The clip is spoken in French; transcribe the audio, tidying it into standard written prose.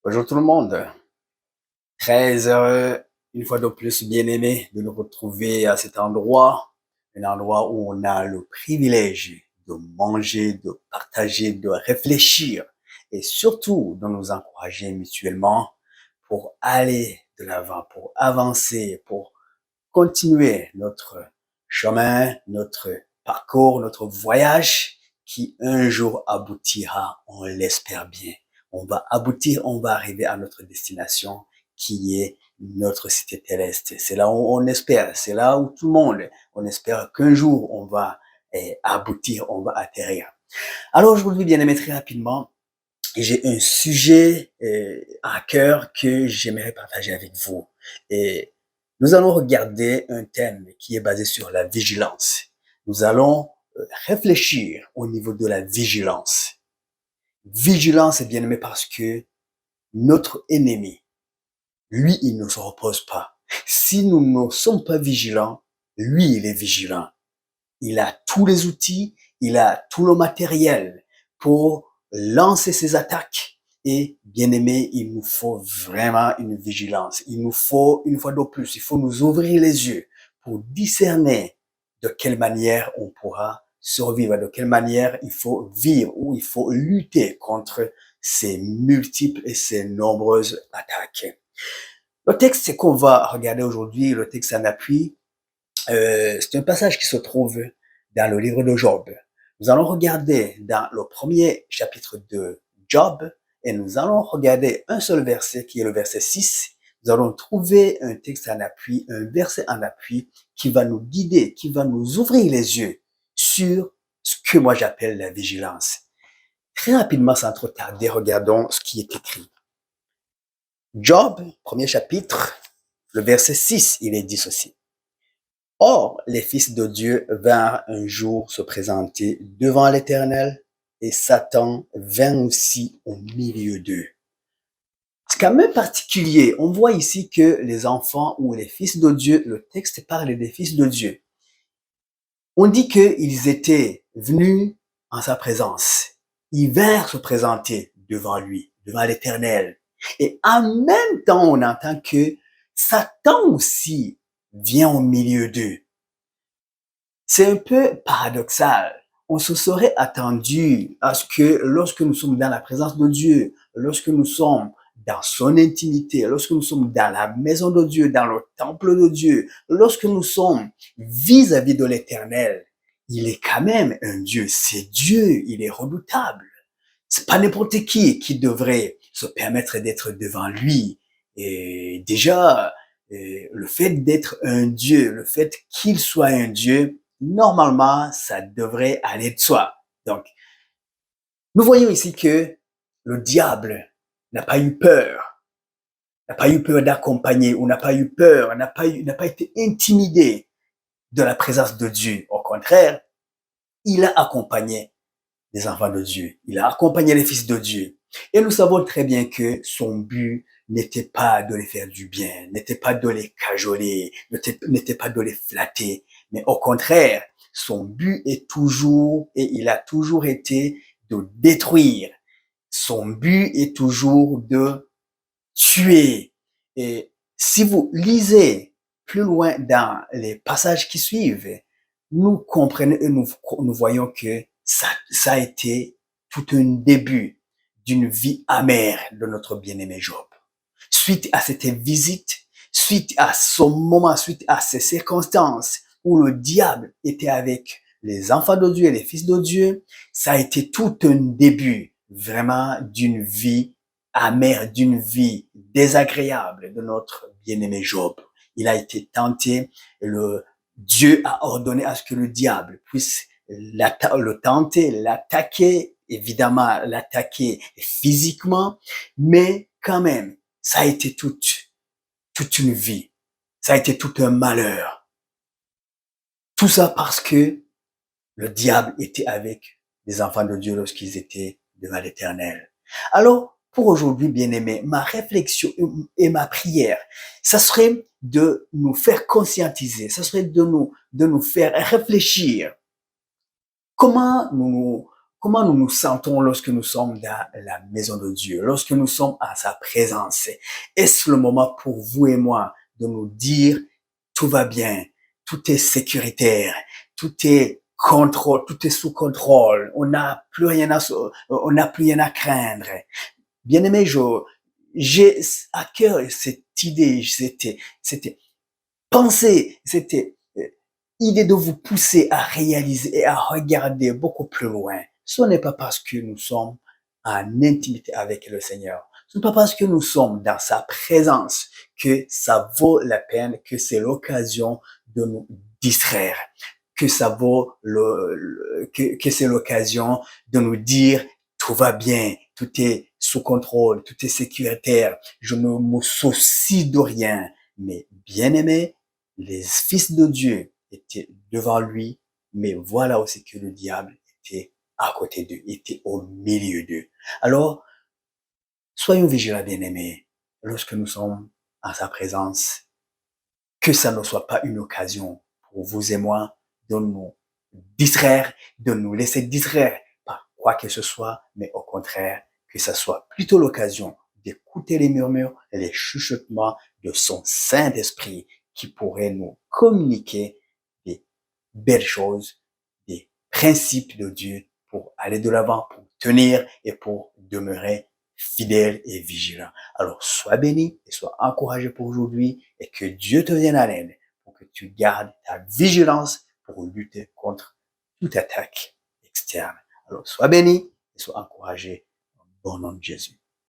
Bonjour tout le monde. Très heureux, une fois de plus, bien aimé, de nous retrouver à cet endroit, un endroit où on a le privilège de manger, de partager, de réfléchir et surtout de nous encourager mutuellement pour aller de l'avant, pour avancer, pour continuer notre chemin, notre parcours, notre voyage qui un jour aboutira, on l'espère bien. On va aboutir, on va arriver à notre destination qui est notre cité terrestre. C'est là où on espère, c'est là où tout le monde, on espère qu'un jour on va aboutir, on va atterrir. Alors aujourd'hui, bien aimé, très rapidement, j'ai un sujet à cœur que j'aimerais partager avec vous. Et nous allons regarder un thème qui est basé sur la vigilance. Nous allons réfléchir au niveau de la vigilance. Vigilance est bien aimé parce que notre ennemi, lui, il ne se repose pas. Si nous ne sommes pas vigilants, lui, il est vigilant. Il a tous les outils, il a tout le matériel pour lancer ses attaques. Et bien aimé, il nous faut vraiment une vigilance. Il nous faut, une fois de plus, il faut nous ouvrir les yeux pour discerner de quelle manière on pourra survivre, de quelle manière il faut vivre ou il faut lutter contre ces multiples et ces nombreuses attaques. Le texte qu'on va regarder aujourd'hui, le texte en appui, c'est un passage qui se trouve dans le livre de Job. Nous allons regarder dans le premier chapitre de Job et nous allons regarder un seul verset qui est le verset 6. Nous allons trouver un texte en appui, un verset en appui qui va nous guider, qui va nous ouvrir les yeux sur ce que moi j'appelle la vigilance. Très rapidement, sans trop tarder, regardons ce qui est écrit. Job, premier chapitre, le verset 6, il est dit ceci. Or, les fils de Dieu vinrent un jour se présenter devant l'Éternel, et Satan vint aussi au milieu d'eux. C'est quand même particulier. On voit ici que les enfants ou les fils de Dieu, le texte parle des fils de Dieu. On dit qu'ils étaient venus en sa présence. Ils vinrent se présenter devant lui, devant l'Éternel. Et en même temps, on entend que Satan aussi vient au milieu d'eux. C'est un peu paradoxal. On se serait attendu à ce que lorsque nous sommes dans la présence de Dieu, lorsque nous sommes dans son intimité, lorsque nous sommes dans la maison de Dieu, dans le temple de Dieu, lorsque nous sommes vis-à-vis de l'Éternel, il est quand même un Dieu. C'est Dieu, il est redoutable. C'est pas n'importe qui devrait se permettre d'être devant lui. Et déjà, le fait d'être un Dieu, le fait qu'il soit un Dieu, normalement, ça devrait aller de soi. Donc, nous voyons ici que le diable n'a pas eu peur, d'accompagner, ou n'a pas eu peur, n'a pas été intimidé de la présence de Dieu. Au contraire, il a accompagné les enfants de Dieu. Il a accompagné les fils de Dieu. Et nous savons très bien que son but n'était pas de les faire du bien, n'était pas de les cajoler, n'était pas de les flatter, mais au contraire, son but est toujours, et il a toujours été, de détruire. Son but est toujours de tuer. Et si vous lisez plus loin dans les passages qui suivent, nous comprenons et nous voyons que ça a été tout un début d'une vie amère de notre bien-aimé Job. Suite à cette visite, suite à ce moment, suite à ces circonstances où le diable était avec les enfants de Dieu et les fils de Dieu, ça a été tout un début vraiment d'une vie amère, d'une vie désagréable de notre bien-aimé Job. Il a été tenté, Dieu a ordonné à ce que le diable puisse le tenter, l'attaquer, évidemment l'attaquer physiquement, mais quand même, ça a été toute une vie. Ça a été tout un malheur. Tout ça parce que le diable était avec les enfants de Dieu lorsqu'ils étaient devant l'Éternel. Alors, pour aujourd'hui, bien-aimés, ma réflexion et ma prière, ça serait de nous faire conscientiser, ça serait de nous faire réfléchir. Comment comment nous nous sentons lorsque nous sommes dans la maison de Dieu, lorsque nous sommes à sa présence? Est-ce le moment pour vous et moi de nous dire tout va bien, tout est sécuritaire, tout est contrôle, tout est sous contrôle, on n'a plus rien à craindre. Bien aimé, j'ai à cœur cette idée, c'était pensée, c'était idée de vous pousser à réaliser et à regarder beaucoup plus loin. Ce n'est pas parce que nous sommes en intimité avec le Seigneur. Ce n'est pas parce que nous sommes dans sa présence que ça vaut la peine, que c'est l'occasion de nous distraire, que ça vaut que c'est l'occasion de nous dire tout va bien, tout est sous contrôle, tout est sécuritaire, je ne me soucie de rien. Mais bien aimé, les fils de Dieu étaient devant lui, mais voilà aussi que le diable était à côté d'eux, était au milieu d'eux. Alors, soyons vigilants, bien-aimés, lorsque nous sommes en sa présence, que ça ne soit pas une occasion pour vous et moi de nous distraire, de nous laisser distraire par quoi que ce soit, mais au contraire, que ça soit plutôt l'occasion d'écouter les murmures et les chuchotements de son Saint-Esprit qui pourrait nous communiquer des belles choses, des principes de Dieu pour aller de l'avant, pour tenir et pour demeurer fidèle et vigilant. Alors, sois béni et sois encouragé pour aujourd'hui et que Dieu te vienne à l'aide pour que tu gardes ta vigilance pour lutter contre toute attaque externe. Alors, sois béni et sois encouragé au bon nom de Jésus.